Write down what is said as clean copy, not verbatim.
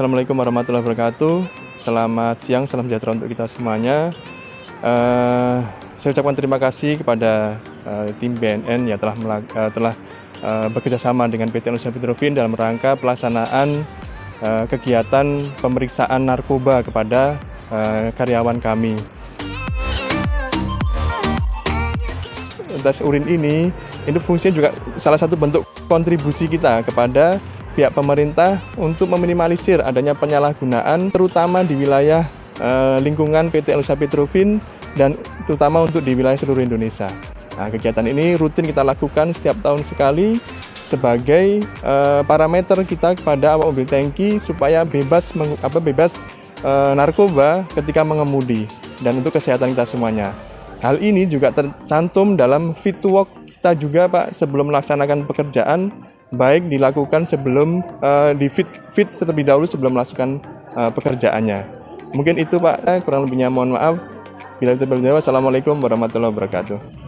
Assalamualaikum warahmatullahi wabarakatuh. Selamat siang, salam sejahtera untuk kita semuanya. Saya ucapkan terima kasih kepada tim BNN yang telah bekerja sama dengan PT Indonesia Petrofin dalam rangka pelaksanaan kegiatan pemeriksaan narkoba kepada karyawan kami. Tes urin ini fungsinya juga salah satu bentuk kontribusi kita kepada pihak pemerintah untuk meminimalisir adanya penyalahgunaan terutama di wilayah lingkungan PT Indonesia Petrofin dan terutama untuk di wilayah seluruh Indonesia. Nah, kegiatan ini rutin kita lakukan setiap tahun sekali sebagai parameter kita kepada awak mobil tangki supaya bebas narkoba ketika mengemudi dan untuk kesehatan kita semuanya. Hal ini juga tercantum dalam fit to work kita juga, Pak, sebelum melaksanakan pekerjaan, baik dilakukan sebelum di fit terlebih dahulu sebelum melakukan pekerjaannya. Mungkin itu, Pak, kurang lebihnya mohon maaf. Bila itu berjawab, Assalamualaikum warahmatullahi wabarakatuh.